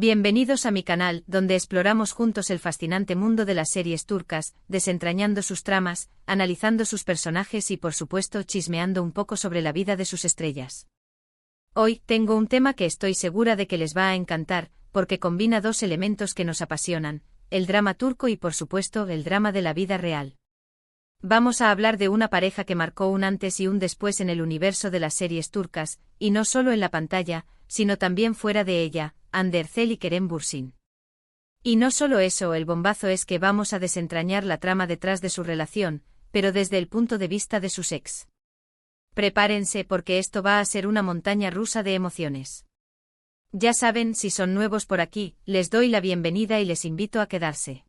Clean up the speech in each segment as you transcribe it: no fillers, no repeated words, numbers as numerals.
Bienvenidos a mi canal, donde exploramos juntos el fascinante mundo de las series turcas, desentrañando sus tramas, analizando sus personajes y por supuesto chismeando un poco sobre la vida de sus estrellas. Hoy tengo un tema que estoy segura de que les va a encantar, porque combina dos elementos que nos apasionan, el drama turco y por supuesto el drama de la vida real. Vamos a hablar de una pareja que marcó un antes y un después en el universo de las series turcas, y no solo en la pantalla, sino también fuera de ella, Hande Erçel y Kerem Bürsin. Y no solo eso, el bombazo es que vamos a desentrañar la trama detrás de su relación, pero desde el punto de vista de sus ex. Prepárense porque esto va a ser una montaña rusa de emociones. Ya saben, si son nuevos por aquí, les doy la bienvenida y les invito a quedarse.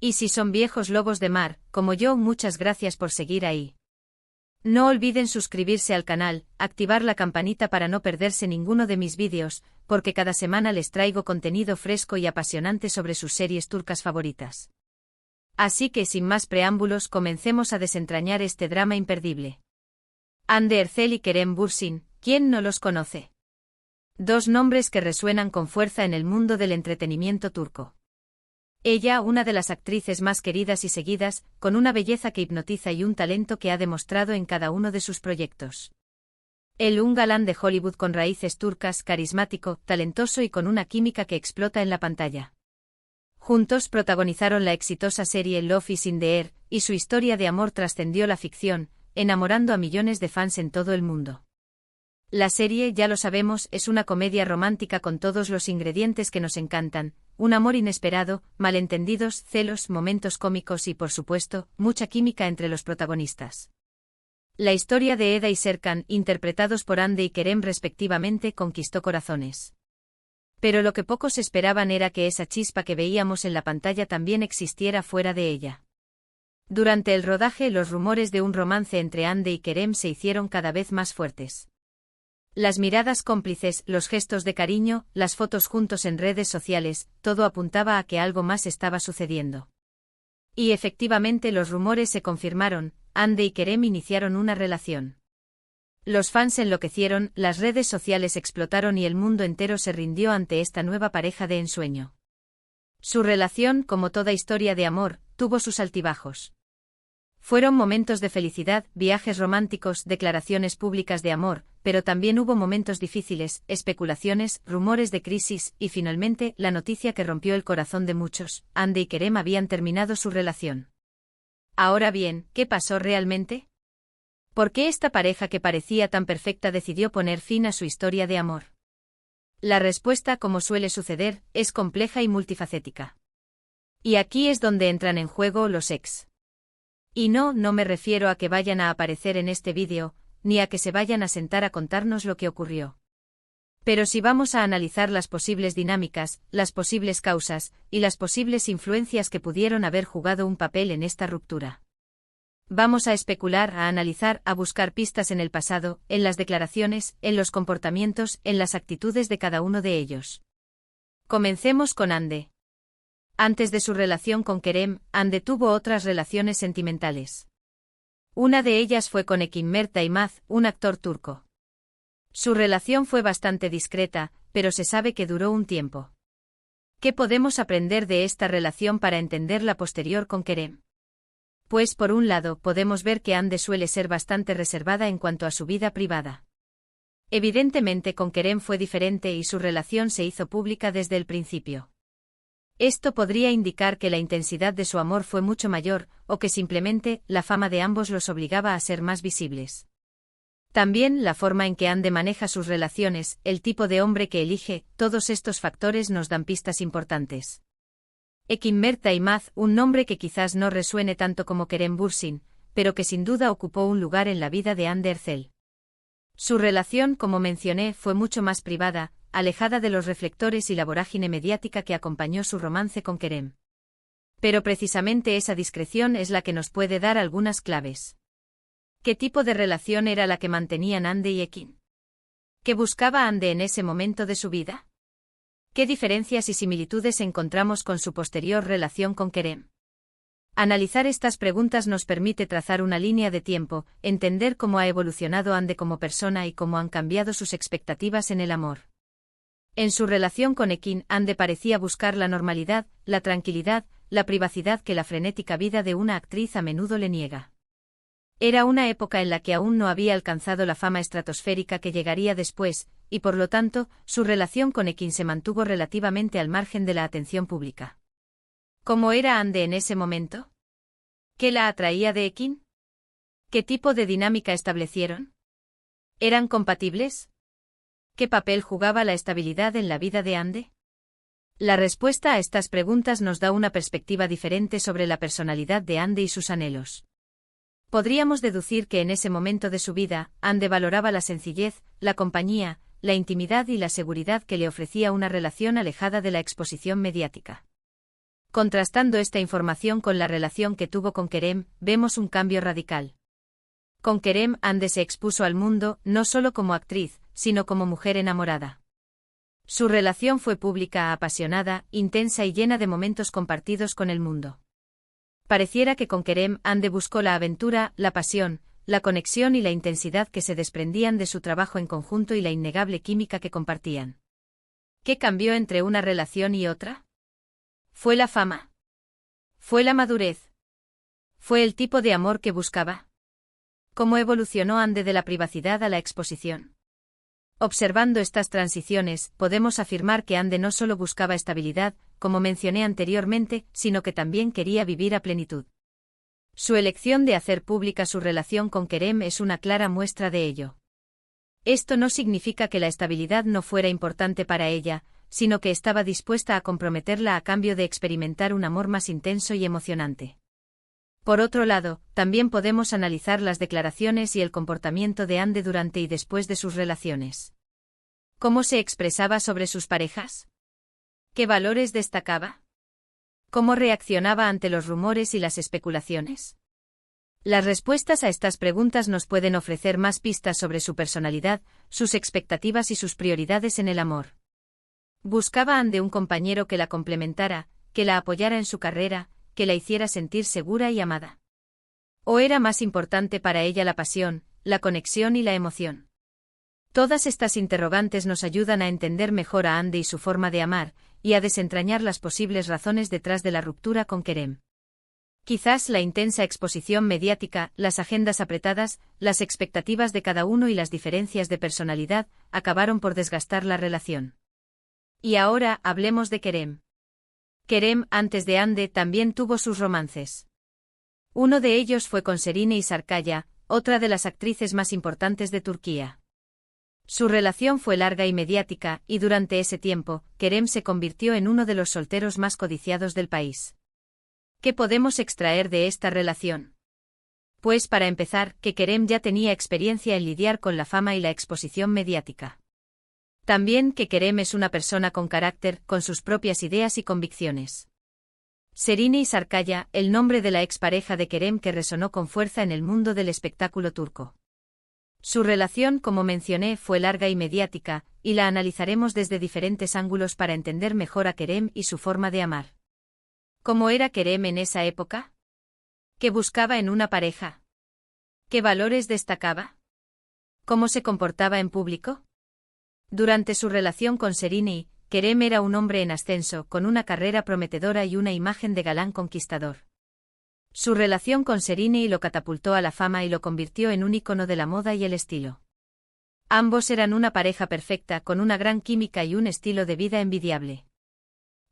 Y si son viejos lobos de mar, como yo, muchas gracias por seguir ahí. No olviden suscribirse al canal, activar la campanita para no perderse ninguno de mis vídeos, porque cada semana les traigo contenido fresco y apasionante sobre sus series turcas favoritas. Así que sin más preámbulos comencemos a desentrañar este drama imperdible. Hande Erçel y Kerem Bürsin, ¿quién no los conoce? Dos nombres que resuenan con fuerza en el mundo del entretenimiento turco. Ella, una de las actrices más queridas y seguidas, con una belleza que hipnotiza y un talento que ha demostrado en cada uno de sus proyectos. Él, un galán de Hollywood con raíces turcas, carismático, talentoso y con una química que explota en la pantalla. Juntos protagonizaron la exitosa serie Love is in the Air, y su historia de amor trascendió la ficción, enamorando a millones de fans en todo el mundo. La serie, ya lo sabemos, es una comedia romántica con todos los ingredientes que nos encantan, un amor inesperado, malentendidos, celos, momentos cómicos y, por supuesto, mucha química entre los protagonistas. La historia de Eda y Serkan, interpretados por Hande y Kerem respectivamente, conquistó corazones. Pero lo que pocos esperaban era que esa chispa que veíamos en la pantalla también existiera fuera de ella. Durante el rodaje, los rumores de un romance entre Hande y Kerem se hicieron cada vez más fuertes. Las miradas cómplices, los gestos de cariño, las fotos juntos en redes sociales, todo apuntaba a que algo más estaba sucediendo. Y efectivamente los rumores se confirmaron, Hande y Kerem iniciaron una relación. Los fans enloquecieron, las redes sociales explotaron y el mundo entero se rindió ante esta nueva pareja de ensueño. Su relación, como toda historia de amor, tuvo sus altibajos. Fueron momentos de felicidad, viajes románticos, declaraciones públicas de amor, pero también hubo momentos difíciles, especulaciones, rumores de crisis, y finalmente, la noticia que rompió el corazón de muchos: Hande y Kerem habían terminado su relación. Ahora bien, ¿qué pasó realmente? ¿Por qué esta pareja que parecía tan perfecta decidió poner fin a su historia de amor? La respuesta, como suele suceder, es compleja y multifacética. Y aquí es donde entran en juego los ex. Y no me refiero a que vayan a aparecer en este vídeo, ni a que se vayan a sentar a contarnos lo que ocurrió. Pero sí vamos a analizar las posibles dinámicas, las posibles causas, y las posibles influencias que pudieron haber jugado un papel en esta ruptura. Vamos a especular, a analizar, a buscar pistas en el pasado, en las declaraciones, en los comportamientos, en las actitudes de cada uno de ellos. Comencemos con Hande. Antes de su relación con Kerem, Hande tuvo otras relaciones sentimentales. Una de ellas fue con Ekin Mert Daimaz, un actor turco. Su relación fue bastante discreta, pero se sabe que duró un tiempo. ¿Qué podemos aprender de esta relación para entender la posterior con Kerem? Pues por un lado, podemos ver que Hande suele ser bastante reservada en cuanto a su vida privada. Evidentemente con Kerem fue diferente y su relación se hizo pública desde el principio. Esto podría indicar que la intensidad de su amor fue mucho mayor, o que simplemente, la fama de ambos los obligaba a ser más visibles. También la forma en que Hande maneja sus relaciones, el tipo de hombre que elige, todos estos factores nos dan pistas importantes. Ekin Mert Daimaz, un nombre que quizás no resuene tanto como Kerem Bürsin, pero que sin duda ocupó un lugar en la vida de Hande Erçel. Su relación, como mencioné, fue mucho más privada, alejada de los reflectores y la vorágine mediática que acompañó su romance con Kerem. Pero precisamente esa discreción es la que nos puede dar algunas claves. ¿Qué tipo de relación era la que mantenían Hande y Ekin? ¿Qué buscaba Hande en ese momento de su vida? ¿Qué diferencias y similitudes encontramos con su posterior relación con Kerem? Analizar estas preguntas nos permite trazar una línea de tiempo, entender cómo ha evolucionado Hande como persona y cómo han cambiado sus expectativas en el amor. En su relación con Ekin, Ande parecía buscar la normalidad, la tranquilidad, la privacidad que la frenética vida de una actriz a menudo le niega. Era una época en la que aún no había alcanzado la fama estratosférica que llegaría después, y por lo tanto, su relación con Ekin se mantuvo relativamente al margen de la atención pública. ¿Cómo era Ande en ese momento? ¿Qué la atraía de Ekin? ¿Qué tipo de dinámica establecieron? ¿Eran compatibles? ¿Qué papel jugaba la estabilidad en la vida de Ande? La respuesta a estas preguntas nos da una perspectiva diferente sobre la personalidad de Ande y sus anhelos. Podríamos deducir que en ese momento de su vida, Ande valoraba la sencillez, la compañía, la intimidad y la seguridad que le ofrecía una relación alejada de la exposición mediática. Contrastando esta información con la relación que tuvo con Kerem, vemos un cambio radical. Con Kerem, Ande se expuso al mundo, no solo como actriz, sino como mujer enamorada. Su relación fue pública, apasionada, intensa y llena de momentos compartidos con el mundo. Pareciera que con Kerem, Ande buscó la aventura, la pasión, la conexión y la intensidad que se desprendían de su trabajo en conjunto y la innegable química que compartían. ¿Qué cambió entre una relación y otra? ¿Fue la fama? ¿Fue la madurez? ¿Fue el tipo de amor que buscaba? ¿Cómo evolucionó Ande de la privacidad a la exposición? Observando estas transiciones, podemos afirmar que Ande no solo buscaba estabilidad, como mencioné anteriormente, sino que también quería vivir a plenitud. Su elección de hacer pública su relación con Kerem es una clara muestra de ello. Esto no significa que la estabilidad no fuera importante para ella, sino que estaba dispuesta a comprometerla a cambio de experimentar un amor más intenso y emocionante. Por otro lado, también podemos analizar las declaraciones y el comportamiento de Ande durante y después de sus relaciones. ¿Cómo se expresaba sobre sus parejas? ¿Qué valores destacaba? ¿Cómo reaccionaba ante los rumores y las especulaciones? Las respuestas a estas preguntas nos pueden ofrecer más pistas sobre su personalidad, sus expectativas y sus prioridades en el amor. ¿Buscaba Ande un compañero que la complementara, que la apoyara en su carrera, que la hiciera sentir segura y amada? ¿O era más importante para ella la pasión, la conexión y la emoción? Todas estas interrogantes nos ayudan a entender mejor a Ande y su forma de amar, y a desentrañar las posibles razones detrás de la ruptura con Kerem. Quizás la intensa exposición mediática, las agendas apretadas, las expectativas de cada uno y las diferencias de personalidad acabaron por desgastar la relación. Y ahora hablemos de Kerem. Kerem, antes de Ande, también tuvo sus romances. Uno de ellos fue con Serine Sarıkaya, otra de las actrices más importantes de Turquía. Su relación fue larga y mediática, y durante ese tiempo, Kerem se convirtió en uno de los solteros más codiciados del país. ¿Qué podemos extraer de esta relación? Pues para empezar, que Kerem ya tenía experiencia en lidiar con la fama y la exposición mediática. También que Kerem es una persona con carácter, con sus propias ideas y convicciones. Serine Sarıkaya, el nombre de la expareja de Kerem que resonó con fuerza en el mundo del espectáculo turco. Su relación, como mencioné, fue larga y mediática, y la analizaremos desde diferentes ángulos para entender mejor a Kerem y su forma de amar. ¿Cómo era Kerem en esa época? ¿Qué buscaba en una pareja? ¿Qué valores destacaba? ¿Cómo se comportaba en público? Durante su relación con Serine, Kerem era un hombre en ascenso, con una carrera prometedora y una imagen de galán conquistador. Su relación con Serine lo catapultó a la fama y lo convirtió en un ícono de la moda y el estilo. Ambos eran una pareja perfecta, con una gran química y un estilo de vida envidiable.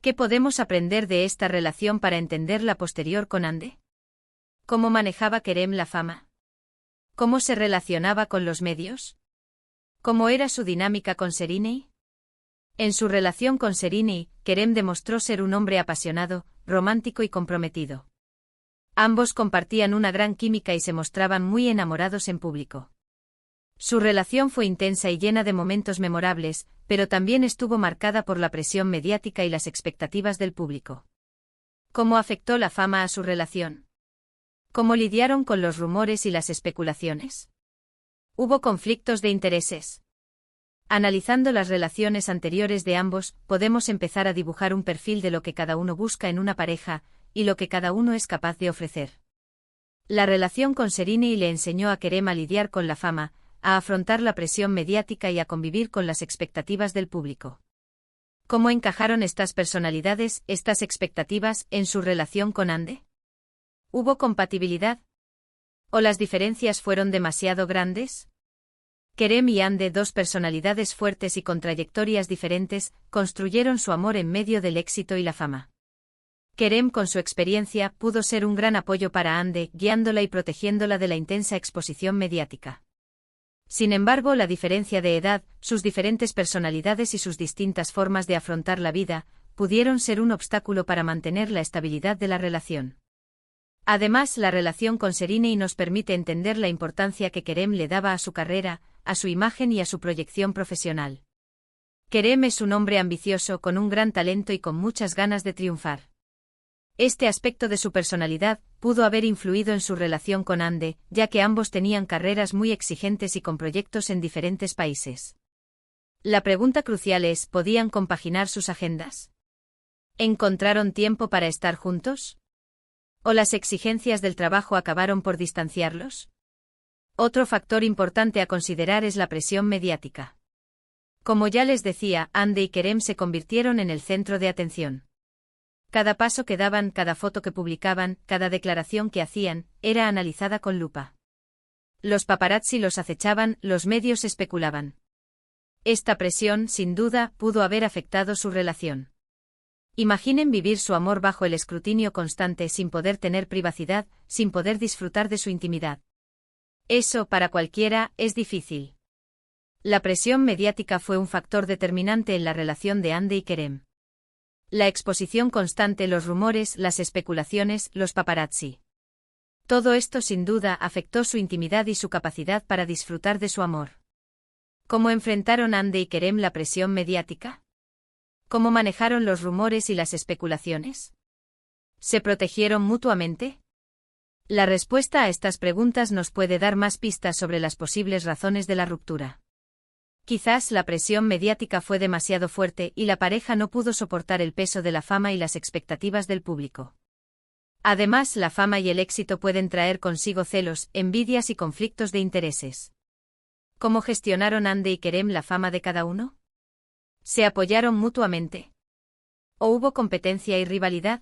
¿Qué podemos aprender de esta relación para entender la posterior con Ande? ¿Cómo manejaba Kerem la fama? ¿Cómo se relacionaba con los medios? ¿Cómo era su dinámica con Serine? En su relación con Serine, Kerem demostró ser un hombre apasionado, romántico y comprometido. Ambos compartían una gran química y se mostraban muy enamorados en público. Su relación fue intensa y llena de momentos memorables, pero también estuvo marcada por la presión mediática y las expectativas del público. ¿Cómo afectó la fama a su relación? ¿Cómo lidiaron con los rumores y las especulaciones? ¿Hubo conflictos de intereses? Analizando las relaciones anteriores de ambos, podemos empezar a dibujar un perfil de lo que cada uno busca en una pareja, y lo que cada uno es capaz de ofrecer. La relación con Serine le enseñó a Kerem a lidiar con la fama, a afrontar la presión mediática y a convivir con las expectativas del público. ¿Cómo encajaron estas personalidades, estas expectativas, en su relación con Ande? ¿Hubo compatibilidad? ¿O las diferencias fueron demasiado grandes? Kerem y Ande, dos personalidades fuertes y con trayectorias diferentes, construyeron su amor en medio del éxito y la fama. Kerem, con su experiencia, pudo ser un gran apoyo para Ande, guiándola y protegiéndola de la intensa exposición mediática. Sin embargo, la diferencia de edad, sus diferentes personalidades y sus distintas formas de afrontar la vida, pudieron ser un obstáculo para mantener la estabilidad de la relación. Además, la relación con Serena nos permite entender la importancia que Kerem le daba a su carrera, a su imagen y a su proyección profesional. Kerem es un hombre ambicioso con un gran talento y con muchas ganas de triunfar. Este aspecto de su personalidad pudo haber influido en su relación con Ande, ya que ambos tenían carreras muy exigentes y con proyectos en diferentes países. La pregunta crucial es, ¿podían compaginar sus agendas? ¿Encontraron tiempo para estar juntos? ¿O las exigencias del trabajo acabaron por distanciarlos? Otro factor importante a considerar es la presión mediática. Como ya les decía, Ande y Kerem se convirtieron en el centro de atención. Cada paso que daban, cada foto que publicaban, cada declaración que hacían, era analizada con lupa. Los paparazzi los acechaban, los medios especulaban. Esta presión, sin duda, pudo haber afectado su relación. Imaginen vivir su amor bajo el escrutinio constante sin poder tener privacidad, sin poder disfrutar de su intimidad. Eso, para cualquiera, es difícil. La presión mediática fue un factor determinante en la relación de Ande y Kerem. La exposición constante, los rumores, las especulaciones, los paparazzi. Todo esto sin duda afectó su intimidad y su capacidad para disfrutar de su amor. ¿Cómo enfrentaron Ande y Kerem la presión mediática? ¿Cómo manejaron los rumores y las especulaciones? ¿Se protegieron mutuamente? La respuesta a estas preguntas nos puede dar más pistas sobre las posibles razones de la ruptura. Quizás la presión mediática fue demasiado fuerte y la pareja no pudo soportar el peso de la fama y las expectativas del público. Además, la fama y el éxito pueden traer consigo celos, envidias y conflictos de intereses. ¿Cómo gestionaron Ande y Kerem la fama de cada uno? ¿Se apoyaron mutuamente? ¿O hubo competencia y rivalidad?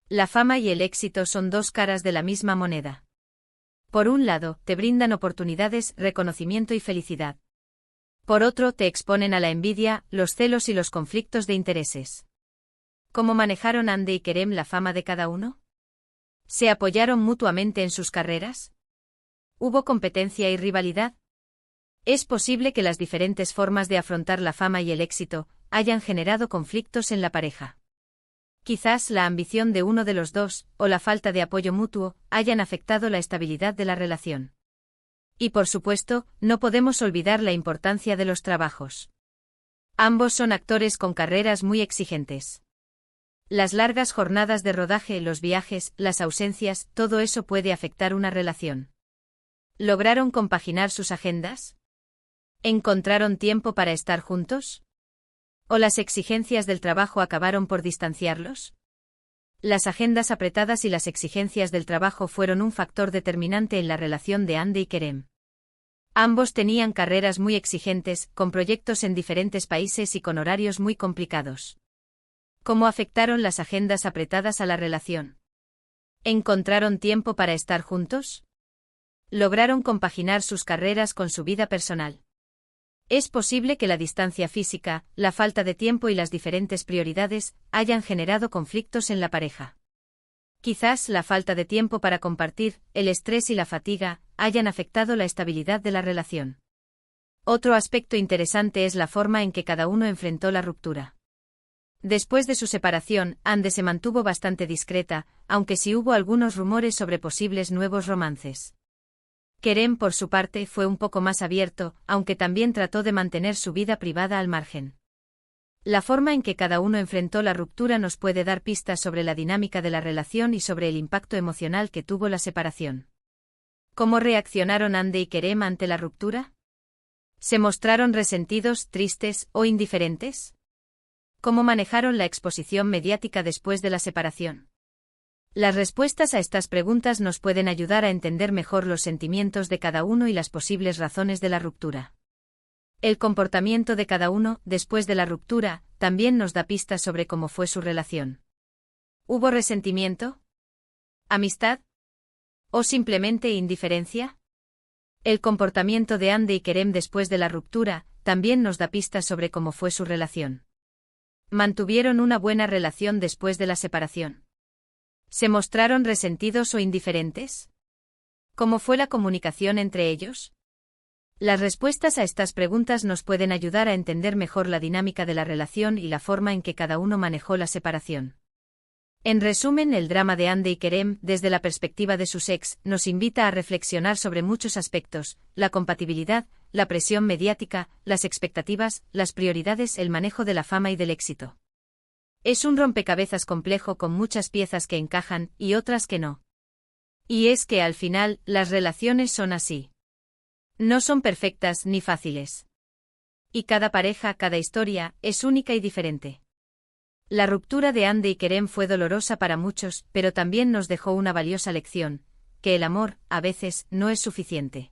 La fama y el éxito son dos caras de la misma moneda. Por un lado, te brindan oportunidades, reconocimiento y felicidad. Por otro, te exponen a la envidia, los celos y los conflictos de intereses. ¿Cómo manejaron Ande y Kerem la fama de cada uno? ¿Se apoyaron mutuamente en sus carreras? ¿Hubo competencia y rivalidad? Es posible que las diferentes formas de afrontar la fama y el éxito hayan generado conflictos en la pareja. Quizás la ambición de uno de los dos, o la falta de apoyo mutuo, hayan afectado la estabilidad de la relación. Y por supuesto, no podemos olvidar la importancia de los trabajos. Ambos son actores con carreras muy exigentes. Las largas jornadas de rodaje, los viajes, las ausencias, todo eso puede afectar una relación. ¿Lograron compaginar sus agendas? ¿Encontraron tiempo para estar juntos? ¿O las exigencias del trabajo acabaron por distanciarlos? Las agendas apretadas y las exigencias del trabajo fueron un factor determinante en la relación de Ande y Kerem. Ambos tenían carreras muy exigentes, con proyectos en diferentes países y con horarios muy complicados. ¿Cómo afectaron las agendas apretadas a la relación? ¿Encontraron tiempo para estar juntos? ¿Lograron compaginar sus carreras con su vida personal? Es posible que la distancia física, la falta de tiempo y las diferentes prioridades hayan generado conflictos en la pareja. Quizás la falta de tiempo para compartir, el estrés y la fatiga hayan afectado la estabilidad de la relación. Otro aspecto interesante es la forma en que cada uno enfrentó la ruptura. Después de su separación, Ande se mantuvo bastante discreta, aunque sí hubo algunos rumores sobre posibles nuevos romances. Kerem, por su parte, fue un poco más abierto, aunque también trató de mantener su vida privada al margen. La forma en que cada uno enfrentó la ruptura nos puede dar pistas sobre la dinámica de la relación y sobre el impacto emocional que tuvo la separación. ¿Cómo reaccionaron Ande y Kerem ante la ruptura? ¿Se mostraron resentidos, tristes o indiferentes? ¿Cómo manejaron la exposición mediática después de la separación? Las respuestas a estas preguntas nos pueden ayudar a entender mejor los sentimientos de cada uno y las posibles razones de la ruptura. El comportamiento de cada uno, después de la ruptura, también nos da pistas sobre cómo fue su relación. ¿Hubo resentimiento? ¿Amistad? ¿O simplemente indiferencia? El comportamiento de Hande y Kerem después de la ruptura también nos da pistas sobre cómo fue su relación. ¿Mantuvieron una buena relación después de la separación? ¿Se mostraron resentidos o indiferentes? ¿Cómo fue la comunicación entre ellos? Las respuestas a estas preguntas nos pueden ayudar a entender mejor la dinámica de la relación y la forma en que cada uno manejó la separación. En resumen, el drama de Hande y Kerem, desde la perspectiva de sus ex, nos invita a reflexionar sobre muchos aspectos: la compatibilidad, la presión mediática, las expectativas, las prioridades, el manejo de la fama y del éxito. Es un rompecabezas complejo con muchas piezas que encajan y otras que no. Y es que al final, las relaciones son así. No son perfectas ni fáciles. Y cada pareja, cada historia, es única y diferente. La ruptura de Hande y Kerem fue dolorosa para muchos, pero también nos dejó una valiosa lección: que el amor, a veces, no es suficiente.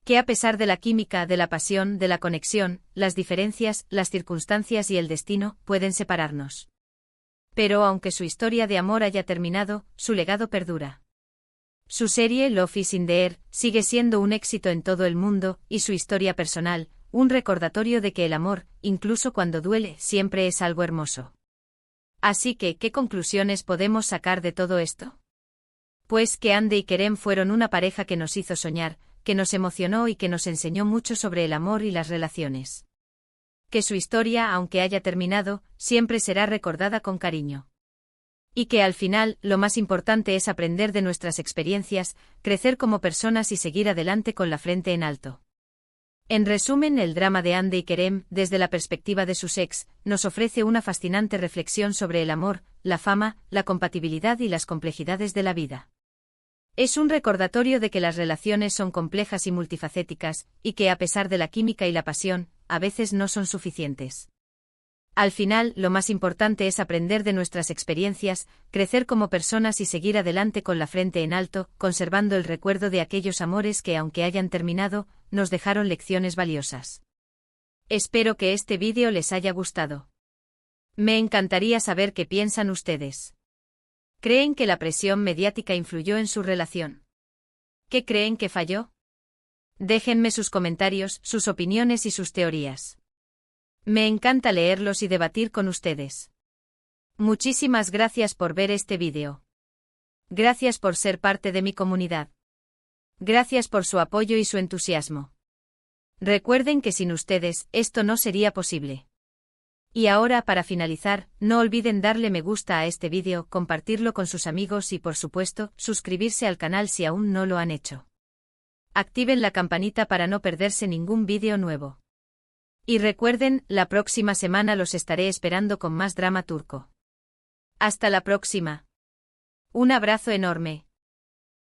Que a pesar de la química, de la pasión, de la conexión, las diferencias, las circunstancias y el destino pueden separarnos. Pero aunque su historia de amor haya terminado, su legado perdura. Su serie Love is in the Air sigue siendo un éxito en todo el mundo, y su historia personal, un recordatorio de que el amor, incluso cuando duele, siempre es algo hermoso. Así que, ¿qué conclusiones podemos sacar de todo esto? Pues que Hande y Kerem fueron una pareja que nos hizo soñar, que nos emocionó y que nos enseñó mucho sobre el amor y las relaciones. Que su historia, aunque haya terminado, siempre será recordada con cariño. Y que al final, lo más importante es aprender de nuestras experiencias, crecer como personas y seguir adelante con la frente en alto. En resumen, el drama de Hande y Kerem, desde la perspectiva de sus ex, nos ofrece una fascinante reflexión sobre el amor, la fama, la compatibilidad y las complejidades de la vida. Es un recordatorio de que las relaciones son complejas y multifacéticas, y que a pesar de la química y la pasión, a veces no son suficientes. Al final, lo más importante es aprender de nuestras experiencias, crecer como personas y seguir adelante con la frente en alto, conservando el recuerdo de aquellos amores que, aunque hayan terminado, nos dejaron lecciones valiosas. Espero que este vídeo les haya gustado. Me encantaría saber qué piensan ustedes. ¿Creen que la presión mediática influyó en su relación? ¿Qué creen que falló? Déjenme sus comentarios, sus opiniones y sus teorías. Me encanta leerlos y debatir con ustedes. Muchísimas gracias por ver este vídeo. Gracias por ser parte de mi comunidad. Gracias por su apoyo y su entusiasmo. Recuerden que sin ustedes, esto no sería posible. Y ahora, para finalizar, no olviden darle me gusta a este vídeo, compartirlo con sus amigos y, por supuesto, suscribirse al canal si aún no lo han hecho. Activen la campanita para no perderse ningún vídeo nuevo. Y recuerden, la próxima semana los estaré esperando con más drama turco. Hasta la próxima. Un abrazo enorme.